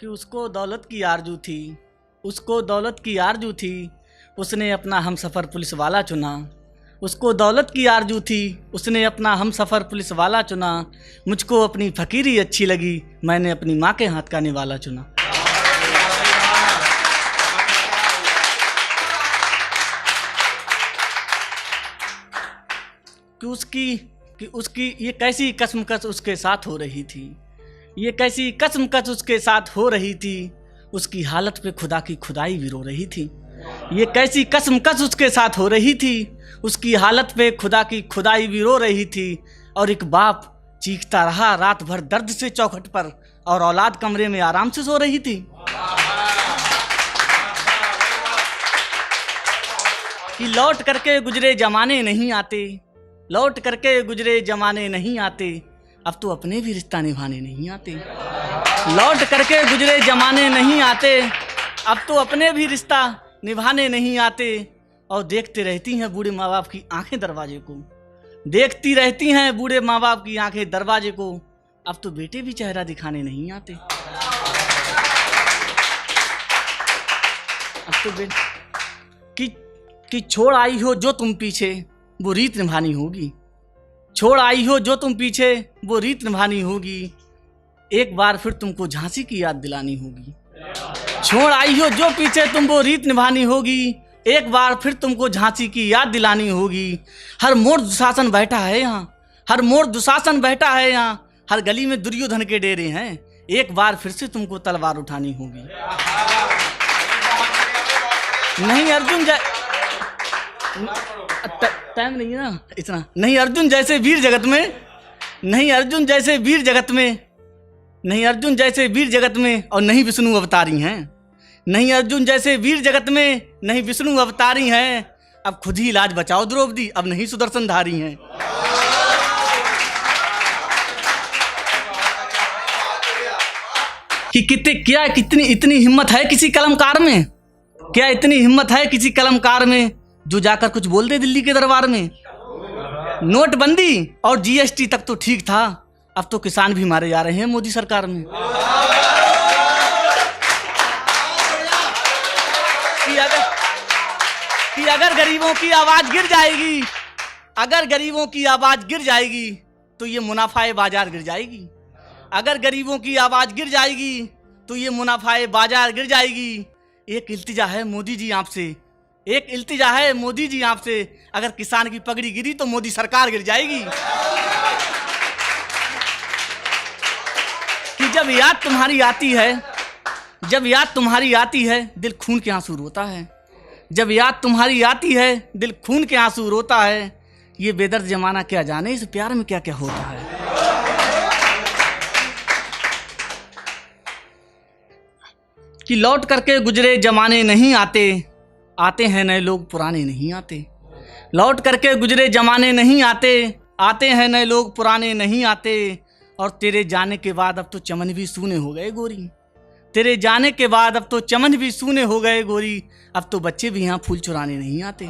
कि उसको दौलत की आरजू थी, उसको दौलत की आरजू थी, उसने अपना हमसफ़र पुलिस वाला चुना। उसको दौलत की आरजू थी, उसने अपना हमसफ़र पुलिस वाला चुना। मुझको अपनी फ़कीरी अच्छी लगी, मैंने अपनी माँ के हाथ का निवाला चुना। कि उसकी ये कैसी कसमकस उसके साथ हो रही थी, ये कैसी कसमकस उसके साथ हो रही थी। उसकी हालत पे खुदा की खुदाई भी रो रही थी। ये कैसी कसमकस उसके साथ हो रही थी, उसकी हालत पे खुदा की खुदाई भी रो रही थी। और एक बाप चीखता रहा रात भर दर्द से चौखट पर, और औलाद कमरे में आराम से सो रही थी। कि लौट करके गुजरे जमाने नहीं आते, लौट करके गुजरे जमाने नहीं आते, अब तो अपने भी रिश्ता निभाने नहीं आते। लौट करके गुजरे जमाने नहीं आते, अब तो अपने भी रिश्ता निभाने नहीं आते। और देखते रहती हैं बूढ़े माँ बाप की आंखें दरवाजे को, देखती रहती हैं बूढ़े माँ बाप की आंखें दरवाजे को, अब तो बेटे भी चेहरा दिखाने नहीं आते। अब तो बेटे कि छोड़ आई हो जो तुम पीछे, वो रीत निभानी होगी। छोड़ आई हो जो तुम पीछे, वो रीत निभानी होगी। एक बार फिर तुमको झांसी की याद दिलानी होगी। छोड़ आई हो जो पीछे, तुम वो रीत निभानी होगी। एक बार फिर तुमको झांसी की याद दिलानी होगी। हर मोड़ दुशासन बैठा है यहाँ, हर मोड़ दुशासन बैठा है यहाँ, हर गली में दुर्योधन के डेरे हैं। एक बार फिर से तुमको तलवार उठानी होगी। नहीं अर्जुन टाइम नहीं है ना इतना। नहीं अर्जुन जैसे वीर जगत में, नहीं अर्जुन जैसे वीर जगत में, नहीं अर्जुन जैसे वीर जगत में, और नहीं विष्णु अवतारी हैं। नहीं अर्जुन जैसे वीर जगत में, नहीं विष्णु अवतारी हैं। अब खुद ही लाज बचाओ द्रौपदी, अब नहीं सुदर्शनधारी हैं। कि कितनी इतनी हिम्मत है किसी कलमकार में, क्या इतनी हिम्मत है किसी कलमकार में, जो जाकर कुछ बोल दे दिल्ली के दरबार में। नोटबंदी और जीएसटी तक तो ठीक था, अब तो किसान भी मारे जा रहे हैं मोदी सरकार में। कि अगर गरीबों की आवाज गिर जाएगी, अगर गरीबों की आवाज गिर जाएगी, तो ये मुनाफाए बाजार गिर जाएगी। अगर गरीबों की आवाज गिर जाएगी, तो ये मुनाफाए बाजार गिर जाएगी। एक इल्तिजा है मोदी जी आपसे, एक इल्तिजा है मोदी जी आपसे, अगर किसान की पगड़ी गिरी तो मोदी सरकार गिर जाएगी। कि जब याद तुम्हारी आती है, जब याद तुम्हारी आती है, दिल खून के आंसू रोता है। जब याद तुम्हारी आती है, दिल खून के आंसू रोता है। ये बेदर्द जमाना क्या जाने इस प्यार में क्या क्या होता है। कि लौट करके गुजरे जमाने नहीं आते, आते हैं नए लोग पुराने नहीं आते। लौट करके गुजरे जमाने नहीं आते, आते हैं नए लोग पुराने नहीं आते। और तेरे जाने के बाद अब तो चमन भी सूने हो गए गोरी, तेरे जाने के बाद अब तो चमन भी सूने हो गए गोरी। अब तो बच्चे भी यहाँ फूल चुराने नहीं आते।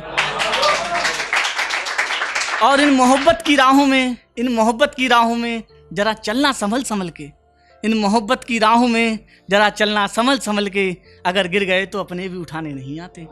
और इन मोहब्बत की राहों में, इन मोहब्बत की राहों में जरा चलना संभल संभल के, इन मोहब्बत की राहों में जरा चलना संभल संभल के। अगर गिर गए तो अपने भी उठाने नहीं आते।